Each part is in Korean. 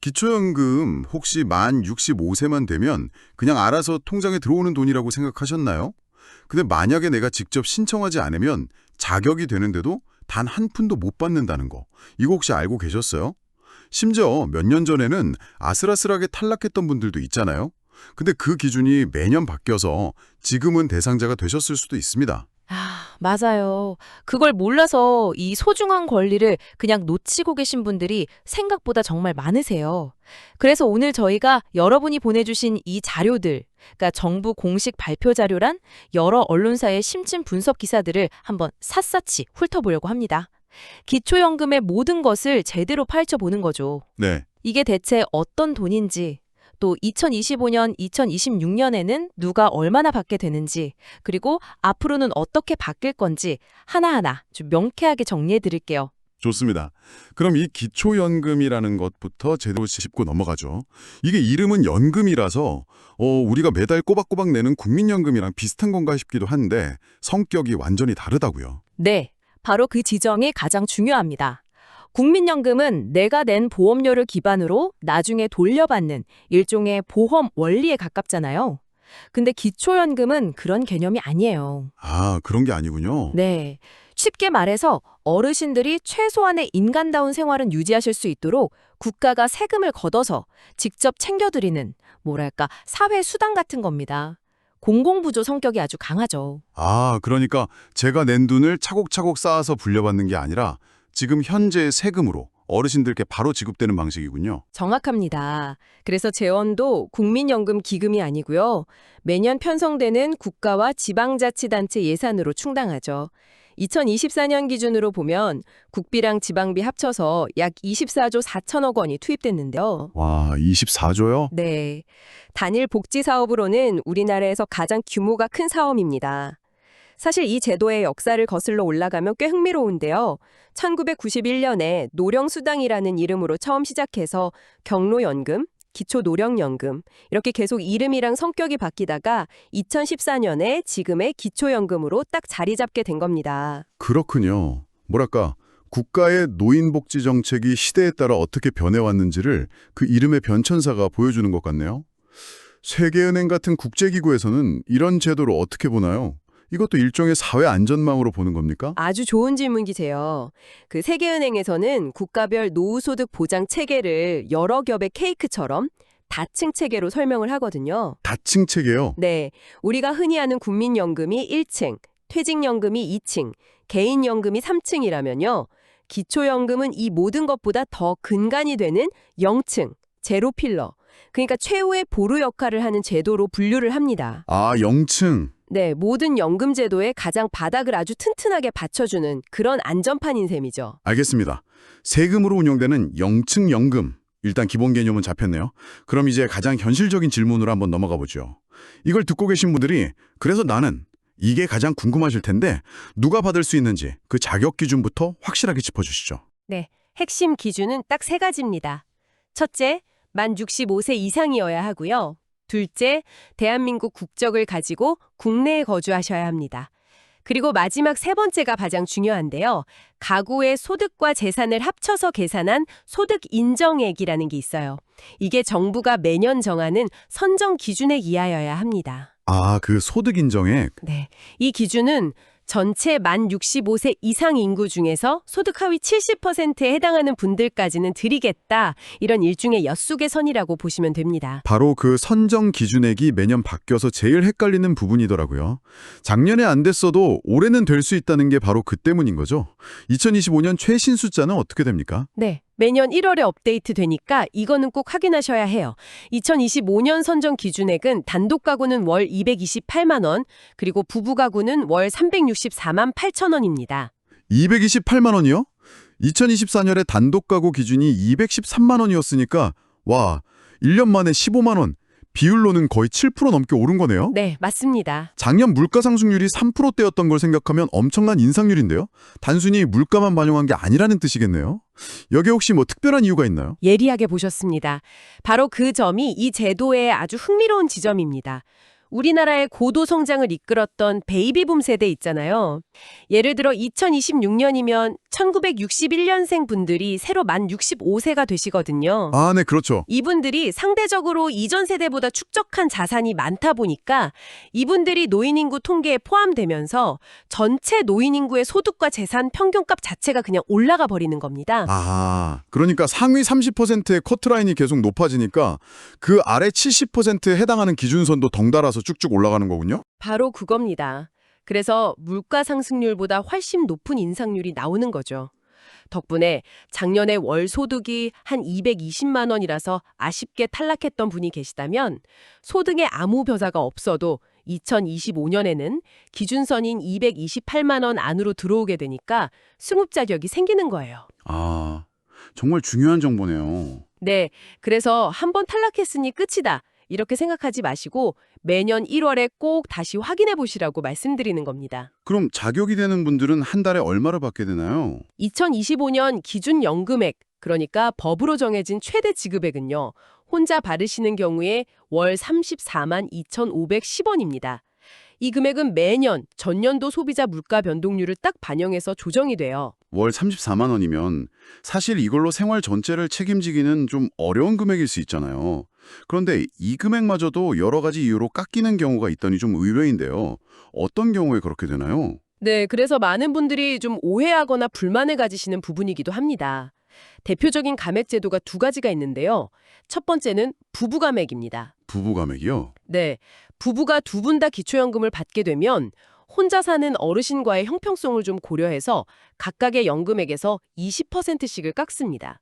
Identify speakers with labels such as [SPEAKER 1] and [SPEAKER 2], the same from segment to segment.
[SPEAKER 1] 기초연금 혹시 만 65세만 되면 그냥 알아서 통장에 들어오는 돈이라고 생각하셨나요? 근데 만약에 내가 직접 신청하지 않으면 자격이 되는데도 단 한 푼도 못 받는다는 거. 이거 혹시 알고 계셨어요? 심지어 몇 년 전에는 아슬아슬하게 탈락했던 분들도 있잖아요. 근데 그 기준이 매년 바뀌어서 지금은 대상자가 되셨을 수도 있습니다.
[SPEAKER 2] 맞아요. 그걸 몰라서 이 소중한 권리를 그냥 놓치고 계신 분들이 생각보다 정말 많으세요. 그래서 오늘 저희가 여러분이 보내주신 이 자료들, 그러니까 정부 공식 발표 자료란 여러 언론사의 심층 분석 기사들을 한번 샅샅이 훑어보려고 합니다. 기초연금의 모든 것을 제대로 파헤쳐보는 거죠.
[SPEAKER 1] 네.
[SPEAKER 2] 이게 대체 어떤 돈인지, 또 2025년, 2026년에는 누가 얼마나 받게 되는지, 그리고 앞으로는 어떻게 바뀔 건지 하나하나 좀 명쾌하게 정리해 드릴게요.
[SPEAKER 1] 좋습니다. 그럼 이 기초연금이라는 것부터 제대로 짚고 넘어가죠. 이게 이름은 연금이라서 우리가 매달 꼬박꼬박 내는 국민연금이랑 비슷한 건가 싶기도 한데 성격이 완전히 다르다고요.
[SPEAKER 2] 네, 바로 그 지점이 가장 중요합니다. 국민연금은 내가 낸 보험료를 기반으로 나중에 돌려받는 일종의 보험 원리에 가깝잖아요. 근데 기초연금은 그런 개념이 아니에요.
[SPEAKER 1] 아, 그런 게 아니군요.
[SPEAKER 2] 네. 쉽게 말해서 어르신들이 최소한의 인간다운 생활은 유지하실 수 있도록 국가가 세금을 걷어서 직접 챙겨드리는, 뭐랄까, 사회 수당 같은 겁니다. 공공부조 성격이 아주 강하죠.
[SPEAKER 1] 아, 그러니까 제가 낸 돈을 차곡차곡 쌓아서 불려받는 게 아니라 지금 현재 세금으로 어르신들께 바로 지급되는 방식이군요.
[SPEAKER 2] 정확합니다. 그래서 재원도 국민연금 기금이 아니고요. 매년 편성되는 국가와 지방자치단체 예산으로 충당하죠. 2024년 기준으로 보면 국비랑 지방비 합쳐서 약 24조 4천억 원이 투입됐는데요.
[SPEAKER 1] 와, 24조요?
[SPEAKER 2] 네. 단일 복지 사업으로는 우리나라에서 가장 규모가 큰 사업입니다. 사실 이 제도의 역사를 거슬러 올라가면 꽤 흥미로운데요. 1991년에 노령수당이라는 이름으로 처음 시작해서 경로연금, 기초노령연금 이렇게 계속 이름이랑 성격이 바뀌다가 2014년에 지금의 기초연금으로 딱 자리 잡게 된 겁니다.
[SPEAKER 1] 그렇군요. 뭐랄까, 국가의 노인복지 정책이 시대에 따라 어떻게 변해왔는지를 그 이름의 변천사가 보여주는 것 같네요. 세계은행 같은 국제기구에서는 이런 제도를 어떻게 보나요? 이것도 일종의 사회 안전망으로 보는 겁니까?
[SPEAKER 2] 아주 좋은 질문이세요. 그 세계은행에서는 국가별 노후소득 보장 체계를 여러 겹의 케이크처럼 다층 체계로 설명을 하거든요.
[SPEAKER 1] 다층 체계요.
[SPEAKER 2] 네, 우리가 흔히 아는 국민연금이 1층, 퇴직연금이 2층, 개인연금이 3층이라면요. 기초연금은 이 모든 것보다 더 근간이 되는 0층, 제로필러, 그러니까 최후의 보루 역할을 하는 제도로 분류를 합니다.
[SPEAKER 1] 아, 0층.
[SPEAKER 2] 네, 모든 연금 제도의 가장 바닥을 아주 튼튼하게 받쳐주는 그런 안전판인 셈이죠.
[SPEAKER 1] 알겠습니다. 세금으로 운영되는 0층 연금. 일단 기본 개념은 잡혔네요. 그럼 이제 가장 현실적인 질문으로 한번 넘어가 보죠. 이걸 듣고 계신 분들이 그래서 나는 이게 가장 궁금하실 텐데 누가 받을 수 있는지 그 자격 기준부터 확실하게 짚어주시죠.
[SPEAKER 2] 네, 핵심 기준은 딱 세 가지입니다. 첫째, 만 65세 이상이어야 하고요. 둘째, 대한민국 국적을 가지고 국내에 거주하셔야 합니다. 그리고 마지막 세 번째가 가장 중요한데요. 가구의 소득과 재산을 합쳐서 계산한 소득 인정액이라는 게 있어요. 이게 정부가 매년 정하는 선정 기준액 이하여야 합니다.
[SPEAKER 1] 아, 그 소득 인정액.
[SPEAKER 2] 네, 이 기준은 전체 만 65세 이상 인구 중에서 소득 하위 70%에 해당하는 분들까지는 드리겠다. 이런 일종의 엿수의 선이라고 보시면 됩니다.
[SPEAKER 1] 바로 그 선정 기준액이 매년 바뀌어서 제일 헷갈리는 부분이더라고요. 작년에 안 됐어도 올해는 될 수 있다는 게 바로 그 때문인 거죠. 2025년 최신 숫자는 어떻게 됩니까?
[SPEAKER 2] 네, 매년 1월에 업데이트 되니까 이거는 꼭 확인하셔야 해요. 2025년 선정 기준액은 단독 가구는 월 228만 원, 그리고 부부 가구는 월 364만 8천 원입니다.
[SPEAKER 1] 228만 원이요? 2024년에 단독 가구 기준이 213만 원이었으니까 와, 1년 만에 15만 원. 비율로는 거의 7% 넘게 오른 거네요.
[SPEAKER 2] 네, 맞습니다.
[SPEAKER 1] 작년 물가 상승률이 3%대였던 걸 생각하면 엄청난 인상률인데요. 단순히 물가만 반영한 게 아니라는 뜻이겠네요. 여기에 혹시 뭐 특별한 이유가 있나요?
[SPEAKER 2] 예리하게 보셨습니다. 바로 그 점이 이 제도의 아주 흥미로운 지점입니다. 우리나라의 고도 성장을 이끌었던 베이비붐 세대 있잖아요. 예를 들어 2026년이면 1961년생 분들이 새로 만 65세가 되시거든요.
[SPEAKER 1] 아, 네, 그렇죠.
[SPEAKER 2] 이분들이 상대적으로 이전 세대보다 축적한 자산이 많다 보니까 이분들이 노인 인구 통계에 포함되면서 전체 노인 인구의 소득과 재산 평균값 자체가 그냥 올라가 버리는 겁니다.
[SPEAKER 1] 아, 그러니까 상위 30%의 커트라인이 계속 높아지니까 그 아래 70%에 해당하는 기준선도 덩달아서 쭉쭉 올라가는 거군요?
[SPEAKER 2] 바로 그겁니다. 그래서 물가 상승률보다 훨씬 높은 인상률이 나오는 거죠. 덕분에 작년에 월 소득이 한 220만 원이라서 아쉽게 탈락했던 분이 계시다면 소득에 아무 변화가 없어도 2025년에는 기준선인 228만 원 안으로 들어오게 되니까 승업 자격이 생기는 거예요.
[SPEAKER 1] 아, 정말 중요한 정보네요.
[SPEAKER 2] 네, 그래서 한번 탈락했으니 끝이다. 이렇게 생각하지 마시고 매년 1월에 꼭 다시 확인해 보시라고 말씀드리는 겁니다.
[SPEAKER 1] 그럼 자격이 되는 분들은 한 달에 얼마를 받게 되나요?
[SPEAKER 2] 2025년 기준 연금액, 그러니까 법으로 정해진 최대 지급액은요. 혼자 받으시는 경우에 월 34만 2,510원입니다. 이 금액은 매년 전년도 소비자 물가 변동률을 딱 반영해서 조정이 돼요.
[SPEAKER 1] 월 34만 원이면 사실 이걸로 생활 전체를 책임지기는 좀 어려운 금액일 수 있잖아요. 그런데 이 금액마저도 여러 가지 이유로 깎이는 경우가 있다니 좀 의외인데요. 어떤 경우에 그렇게 되나요?
[SPEAKER 2] 네, 그래서 많은 분들이 좀 오해하거나 불만을 가지시는 부분이기도 합니다. 대표적인 감액 제도가 두 가지가 있는데요. 첫 번째는 부부 감액입니다.
[SPEAKER 1] 부부 감액이요?
[SPEAKER 2] 네, 부부가 두 분 다 기초연금을 받게 되면 혼자 사는 어르신과의 형평성을 좀 고려해서 각각의 연금액에서 20%씩을 깎습니다.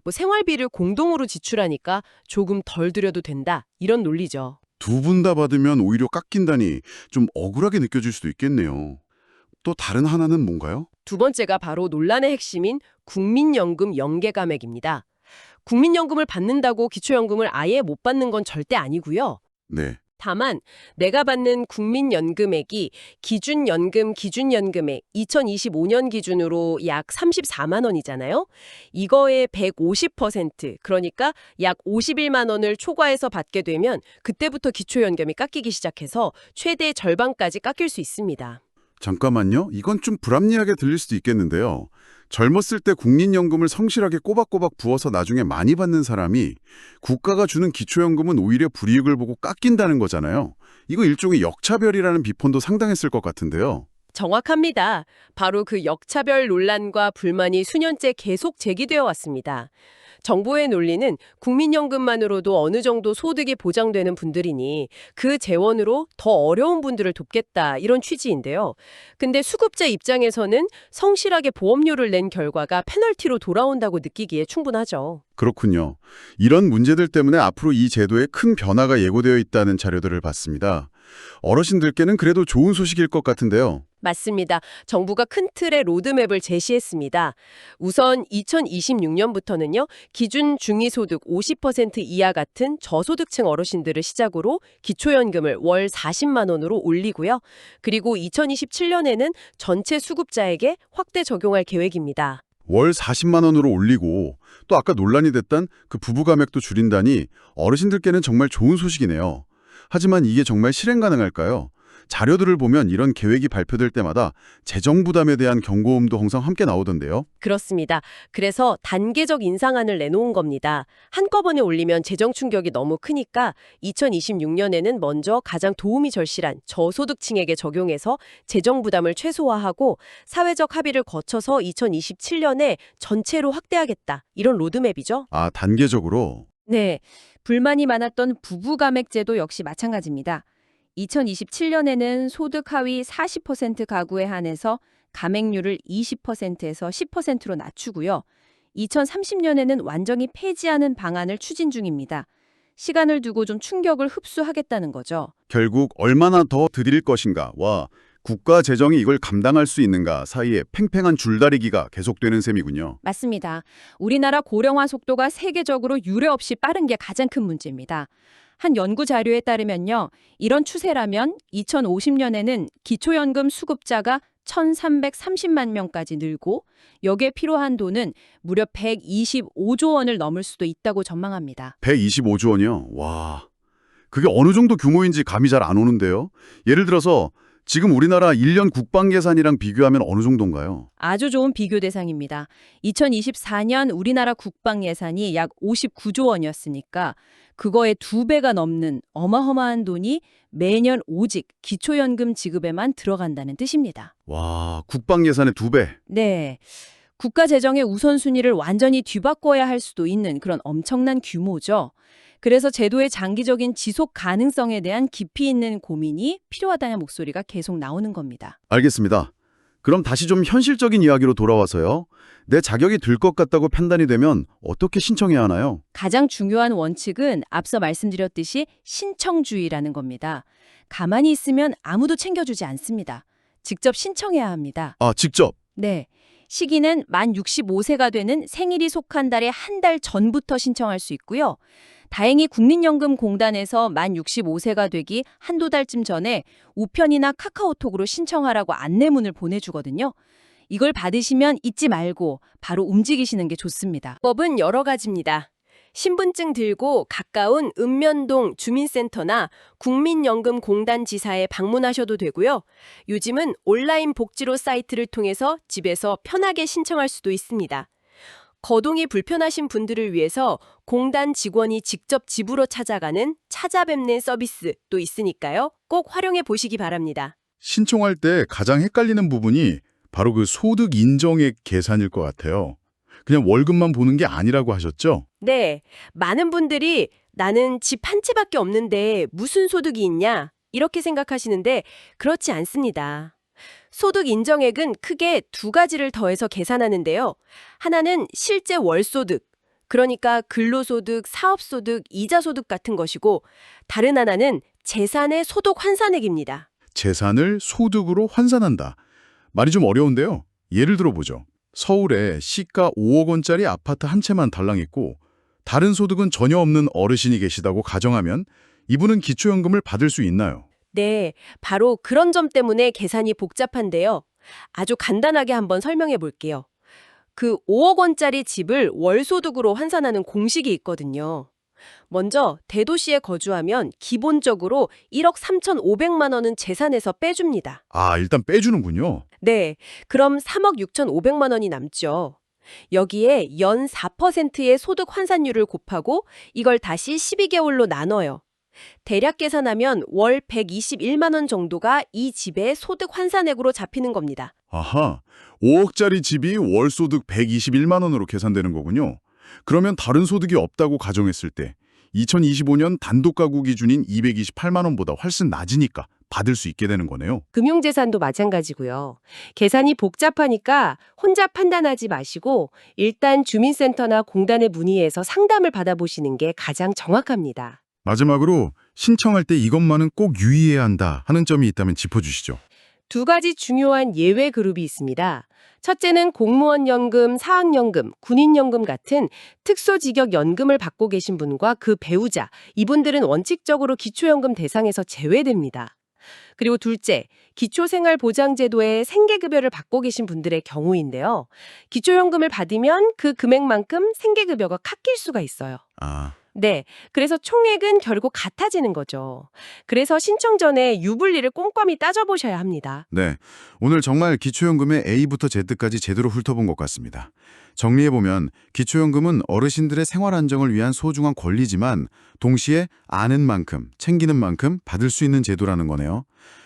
[SPEAKER 2] 뭐 생활비를 공동으로 지출하니까 조금 덜 들여도 된다, 이런 논리죠.
[SPEAKER 1] 두 분 다 받으면 오히려 깎인다니 좀 억울하게 느껴질 수도 있겠네요. 또 다른 하나는 뭔가요?
[SPEAKER 2] 두 번째가 바로 논란의 핵심인 국민연금 연계감액입니다. 국민연금을 받는다고 기초연금을 아예 못 받는 건 절대 아니고요.
[SPEAKER 1] 네.
[SPEAKER 2] 다만 내가 받는 국민연금액이 기준연금의 2025년 기준으로 약 34만 원이잖아요. 이거의 150%, 그러니까 약 51만 원을 초과해서 받게 되면 그때부터 기초연금이 깎이기 시작해서 최대 절반까지 깎일 수 있습니다.
[SPEAKER 1] 잠깐만요. 이건 좀 불합리하게 들릴 수도 있겠는데요. 젊었을 때 국민연금을 성실하게 꼬박꼬박 부어서 나중에 많이 받는 사람이 국가가 주는 기초연금은 오히려 불이익을 보고 깎인다는 거잖아요. 이거 일종의 역차별이라는 비판도 상당했을 것 같은데요.
[SPEAKER 2] 정확합니다. 바로 그 역차별 논란과 불만이 수년째 계속 제기되어 왔습니다. 정부의 논리는 국민연금만으로도 어느 정도 소득이 보장되는 분들이니 그 재원으로 더 어려운 분들을 돕겠다, 이런 취지인데요. 근데 수급자 입장에서는 성실하게 보험료를 낸 결과가 페널티로 돌아온다고 느끼기에 충분하죠.
[SPEAKER 1] 그렇군요. 이런 문제들 때문에 앞으로 이 제도에 큰 변화가 예고되어 있다는 자료들을 봤습니다. 어르신들께는 그래도 좋은 소식일 것 같은데요.
[SPEAKER 2] 맞습니다. 정부가 큰 틀의 로드맵을 제시했습니다. 우선 2026년부터는요. 기준 중위소득 50% 이하 같은 저소득층 어르신들을 시작으로 기초연금을 월 40만 원으로 올리고요. 그리고 2027년에는 전체 수급자에게 확대 적용할 계획입니다.
[SPEAKER 1] 월 40만 원으로 올리고 또 아까 논란이 됐던 그 부부 감액도 줄인다니 어르신들께는 정말 좋은 소식이네요. 하지만 이게 정말 실행 가능할까요? 자료들을 보면 이런 계획이 발표될 때마다 재정 부담에 대한 경고음도 항상 함께 나오던데요.
[SPEAKER 2] 그렇습니다. 그래서 단계적 인상안을 내놓은 겁니다. 한꺼번에 올리면 재정 충격이 너무 크니까 2026년에는 먼저 가장 도움이 절실한 저소득층에게 적용해서 재정 부담을 최소화하고 사회적 합의를 거쳐서 2027년에 전체로 확대하겠다, 이런 로드맵이죠.
[SPEAKER 1] 아, 단계적으로.
[SPEAKER 3] 네, 불만이 많았던 부부 감액제도 역시 마찬가지입니다. 2027년에는 소득 하위 40% 가구에 한해서 감액률을 20%에서 10%로 낮추고요. 2030년에는 완전히 폐지하는 방안을 추진 중입니다. 시간을 두고 좀 충격을 흡수하겠다는 거죠.
[SPEAKER 1] 결국 얼마나 더 드릴 것인가와 국가 재정이 이걸 감당할 수 있는가 사이에 팽팽한 줄다리기가 계속되는 셈이군요.
[SPEAKER 3] 맞습니다. 우리나라 고령화 속도가 세계적으로 유례 없이 빠른 게 가장 큰 문제입니다. 한 연구 자료에 따르면요. 이런 추세라면 2050년에는 기초연금 수급자가 1,330만 명까지 늘고 여기에 필요한 돈은 무려 125조 원을 넘을 수도 있다고 전망합니다.
[SPEAKER 1] 125조 원이요? 와,
[SPEAKER 4] 그게 어느 정도 규모인지 감이 잘 안 오는데요. 예를 들어서 지금 우리나라 1년 국방 예산이랑 비교하면 어느 정도인가요?
[SPEAKER 3] 아주 좋은 비교 대상입니다. 2024년 우리나라 국방 예산이 약 59조 원이었으니까 그거의 2배가 넘는 어마어마한 돈이 매년 오직 기초연금 지급에만 들어간다는 뜻입니다.
[SPEAKER 4] 와, 국방 예산의 2배.
[SPEAKER 3] 네. 국가 재정의 우선순위를 완전히 뒤바꿔야 할 수도 있는 그런 엄청난 규모죠. 그래서 제도의 장기적인 지속 가능성에 대한 깊이 있는 고민이 필요하다는 목소리가 계속 나오는 겁니다.
[SPEAKER 4] 알겠습니다. 그럼 다시 좀 현실적인 이야기로 돌아와서요. 내 자격이 될 것 같다고 판단이 되면 어떻게 신청해야 하나요?
[SPEAKER 3] 가장 중요한 원칙은 앞서 말씀드렸듯이 신청주의라는 겁니다. 가만히 있으면 아무도 챙겨주지 않습니다. 직접 신청해야 합니다.
[SPEAKER 4] 아, 직접.
[SPEAKER 3] 네. 시기는 만 65세가 되는 생일이 속한 달의 한 달 전부터 신청할 수 있고요. 다행히 국민연금공단에서 만 65세가 되기 한두 달쯤 전에 우편이나 카카오톡으로 신청하라고 안내문을 보내주거든요. 이걸 받으시면 잊지 말고 바로 움직이시는 게 좋습니다.
[SPEAKER 2] 법은 여러 가지입니다. 신분증 들고 가까운 읍면동 주민센터나 국민연금공단 지사에 방문하셔도 되고요. 요즘은 온라인 복지로 사이트를 통해서 집에서 편하게 신청할 수도 있습니다. 거동이 불편하신 분들을 위해서 공단 직원이 직접 집으로 찾아가는 찾아뵙는 서비스도 있으니까요. 꼭 활용해 보시기 바랍니다.
[SPEAKER 5] 신청할 때 가장 헷갈리는 부분이 바로 그 소득 인정액 계산일 것 같아요. 그냥 월급만 보는 게 아니라고 하셨죠?
[SPEAKER 2] 네, 많은 분들이 나는 집 한 채밖에 없는데 무슨 소득이 있냐? 이렇게 생각하시는데 그렇지 않습니다. 소득 인정액은 크게 2가지를 더해서 계산하는데요. 하나는 실제 월소득, 그러니까 근로소득, 사업소득, 이자소득 같은 것이고 다른 하나는 재산의 소득 환산액입니다.
[SPEAKER 5] 재산을 소득으로 환산한다. 말이 좀 어려운데요. 예를 들어보죠. 서울에 시가 5억 원짜리 아파트 한 채만 달랑있고 다른 소득은 전혀 없는 어르신이 계시다고 가정하면 이분은 기초연금을 받을 수 있나요?
[SPEAKER 2] 네, 바로 그런 점 때문에 계산이 복잡한데요. 아주 간단하게 한번 설명해 볼게요. 그 5억 원짜리 집을 월소득으로 환산하는 공식이 있거든요. 먼저 대도시에 거주하면 기본적으로 1억 3,500만 원은 재산에서 빼줍니다.
[SPEAKER 5] 아, 일단 빼주는군요.
[SPEAKER 2] 네, 그럼 3억 6,500만 원이 남죠. 여기에 연 4%의 소득 환산율을 곱하고 이걸 다시 12개월로 나눠요. 대략 계산하면 월 121만 원 정도가 이 집의 소득 환산액으로 잡히는 겁니다.
[SPEAKER 5] 아하, 5억짜리 집이 월소득 121만 원으로 계산되는 거군요. 그러면 다른 소득이 없다고 가정했을 때 2025년 단독 가구 기준인 228만 원보다 훨씬 낮으니까 받을 수 있게 되는 거네요.
[SPEAKER 2] 금융재산도 마찬가지고요. 계산이 복잡하니까 혼자 판단하지 마시고 일단 주민센터나 공단에 문의해서 상담을 받아보시는 게 가장 정확합니다.
[SPEAKER 1] 마지막으로 신청할 때 이것만은 꼭 유의해야 한다 하는 점이 있다면 짚어주시죠.
[SPEAKER 2] 2가지 중요한 예외 그룹이 있습니다. 첫째는 공무원연금, 사학연금, 군인연금 같은 특수직역연금을 받고 계신 분과 그 배우자, 이분들은 원칙적으로 기초연금 대상에서 제외됩니다. 그리고 둘째, 기초생활보장제도의 생계급여를 받고 계신 분들의 경우인데요. 기초연금을 받으면 그 금액만큼 생계급여가 깎일 수가 있어요.
[SPEAKER 1] 아,
[SPEAKER 2] 네, 그래서 총액은 결국 같아지는 거죠. 그래서 신청 전에 유불리를 꼼꼼히 따져보셔야 합니다.
[SPEAKER 1] 네. 오늘 정말 기초연금의 A부터 Z까지 제대로 훑어본 것 같습니다. 정리해보면 기초연금은 어르신들의 생활 안정을 위한 소중한 권리지만 동시에 아는 만큼, 챙기는 만큼 받을 수 있는 제도라는 거네요.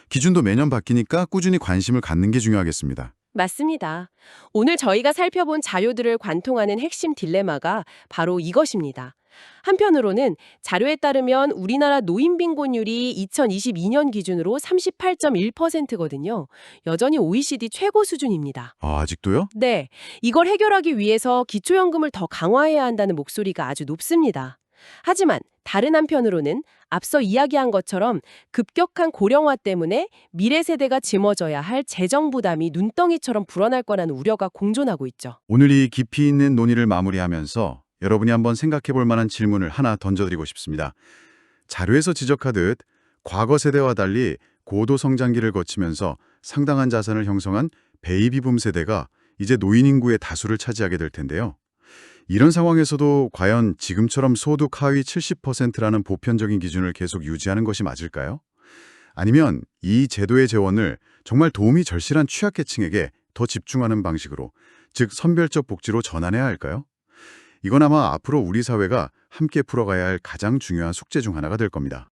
[SPEAKER 1] 기준도 매년 바뀌니까 꾸준히 관심을 갖는 게 중요하겠습니다.
[SPEAKER 2] 맞습니다. 오늘 저희가 살펴본 자료들을 관통하는 핵심 딜레마가 바로 이것입니다. 한편으로는 자료에 따르면 우리나라 노인 빈곤율이 2022년 기준으로 38.1%거든요. 여전히 OECD 최고 수준입니다.
[SPEAKER 1] 아, 아직도요?
[SPEAKER 2] 네, 이걸 해결하기 위해서 기초연금을 더 강화해야 한다는 목소리가 아주 높습니다. 하지만 다른 한편으로는 앞서 이야기한 것처럼 급격한 고령화 때문에 미래 세대가 짊어져야 할 재정 부담이 눈덩이처럼 불어날 거라는 우려가 공존하고 있죠.
[SPEAKER 1] 오늘 이 깊이 있는 논의를 마무리하면서 여러분이 한번 생각해 볼 만한 질문을 하나 던져드리고 싶습니다. 자료에서 지적하듯 과거 세대와 달리 고도 성장기를 거치면서 상당한 자산을 형성한 베이비붐 세대가 이제 노인 인구의 다수를 차지하게 될 텐데요. 이런 상황에서도 과연 지금처럼 소득 하위 70%라는 보편적인 기준을 계속 유지하는 것이 맞을까요? 아니면 이 제도의 재원을 정말 도움이 절실한 취약계층에게 더 집중하는 방식으로, 즉 선별적 복지로 전환해야 할까요? 이건 아마 앞으로 우리 사회가 함께 풀어가야 할 가장 중요한 숙제 중 하나가 될 겁니다.